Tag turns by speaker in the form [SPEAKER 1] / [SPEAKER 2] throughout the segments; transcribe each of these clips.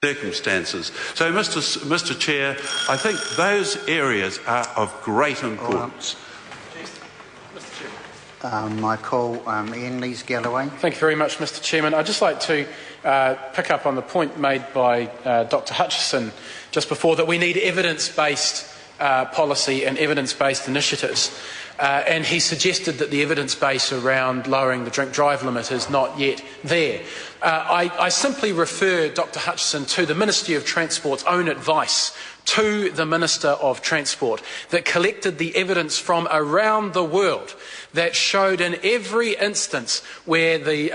[SPEAKER 1] circumstances. So, Mr. Chair, I think those areas are of great importance.
[SPEAKER 2] I call Ian Lees-Galloway.
[SPEAKER 3] Thank you very much, Mr. Chairman. I'd just like to pick up on the point made by Dr. Hutchison just before, that we need evidence-based policy and evidence-based initiatives. And he suggested that the evidence base around lowering the drink-drive limit is not yet there. I simply refer, Dr. Hutchison, to the Ministry of Transport's own advice to the Minister of Transport that collected the evidence from around the world that showed in every instance where the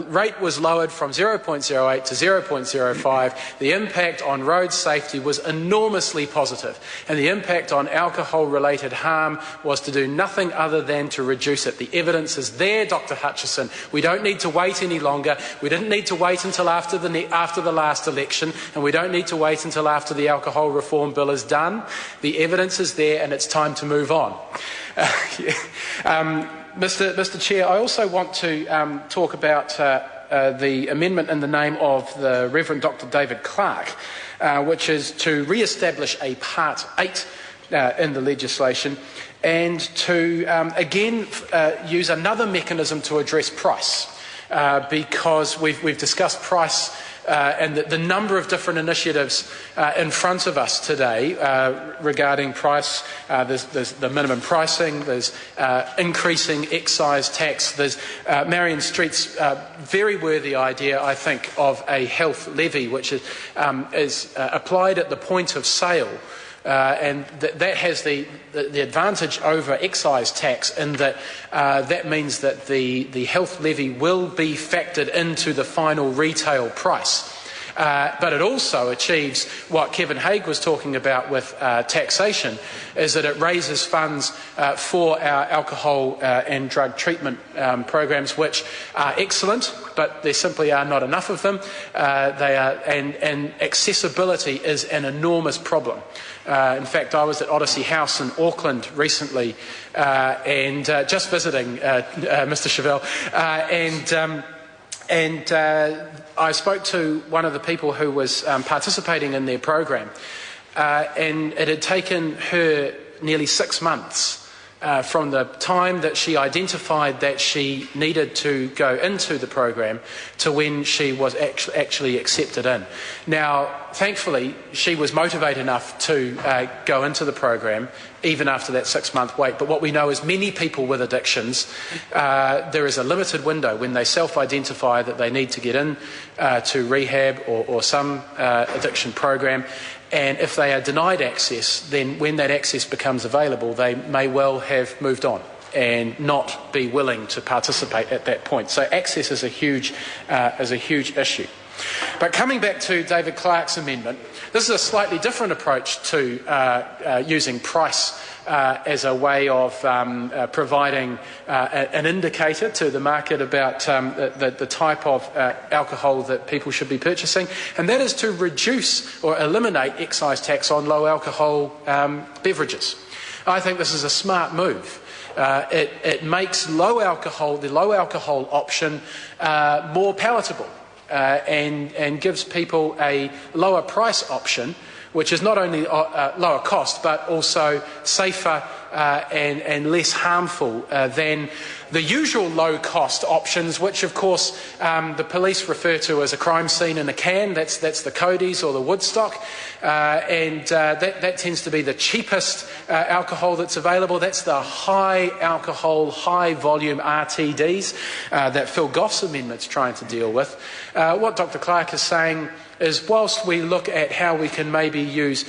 [SPEAKER 3] rate was lowered from 0.08 to 0.05, the impact on road safety was enormously positive, and the impact on alcohol-related harm was to do nothing other than to reduce it. The evidence is there, Dr. Hutchison. We don't need to wait any longer. We didn't need to wait until after the last election, and we don't need to wait until after the alcohol reform bill is done. The evidence is there, and it's time to move on. Mr. Chair, I also want to talk about the amendment in the name of the Reverend Dr. David Clark, which is to re-establish a Part 8 in the legislation and to again use another mechanism to address price, because we've discussed price and the number of different initiatives in front of us today regarding price. There's the minimum pricing, there's increasing excise tax, there's Marion Street's very worthy idea, I think, of a health levy, which is applied at the point of sale. And that has the advantage over excise tax in that that means that the health levy will be factored into the final retail price. But it also achieves what Kevin Haigh was talking about with taxation, is that it raises funds for our alcohol and drug treatment programs, which are excellent, but there simply are not enough of them. And accessibility is an enormous problem. In fact, I was at Odyssey House in Auckland recently and just visiting Mr. Chevelle, and I spoke to one of the people who was participating in their program, and it had taken her nearly 6 months from the time that she identified that she needed to go into the program to when she was actually accepted in. Now, thankfully, she was motivated enough to go into the program even after that 6-month wait. But what we know is many people with addictions, there is a limited window when they self-identify that they need to get in to rehab or some addiction program. And if they are denied access, then when that access becomes available, they may well have moved on and not be willing to participate at that point. So access is a huge issue. But coming back to David Clark's amendment, this is a slightly different approach to using price as a way of providing an indicator to the market about the type of alcohol that people should be purchasing, and that is to reduce or eliminate excise tax on low alcohol beverages. I think this is a smart move. It makes the low alcohol option more palatable and gives people a lower price option, which is not only lower cost but also safer and less harmful than the usual low-cost options, which of course the police refer to as a crime scene in a can. That's the Cody's or the Woodstock, and that tends to be the cheapest alcohol that's available. That's the high alcohol, high volume RTDs that Phil Goff's amendment's trying to deal with. What Dr. Clark is saying is, whilst we look at how we can maybe use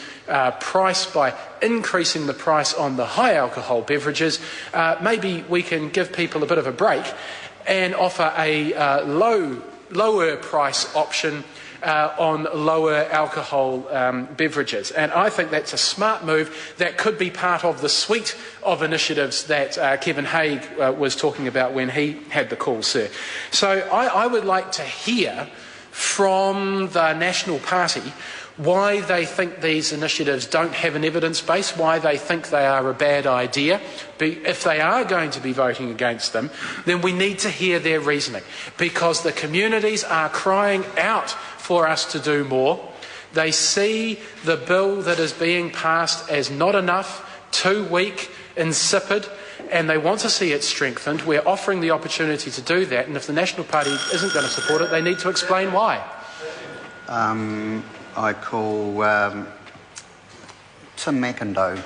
[SPEAKER 3] price by increasing the price on the high alcohol beverages, maybe we can give people a bit of a break and offer a lower price option on lower alcohol beverages. And I think that's a smart move that could be part of the suite of initiatives that Kevin Haigh was talking about when he had the call, sir. So I would like to hear from the National Party why they think these initiatives don't have an evidence base, why they think they are a bad idea. If they are going to be voting against them, then we need to hear their reasoning, because the communities are crying out for us to do more. They see the bill that is being passed as not enough, too weak, insipid, and they want to see it strengthened. We're offering the opportunity to do that, and if the National Party isn't going to support it, they need to explain why.
[SPEAKER 2] I call Tim McIndoe.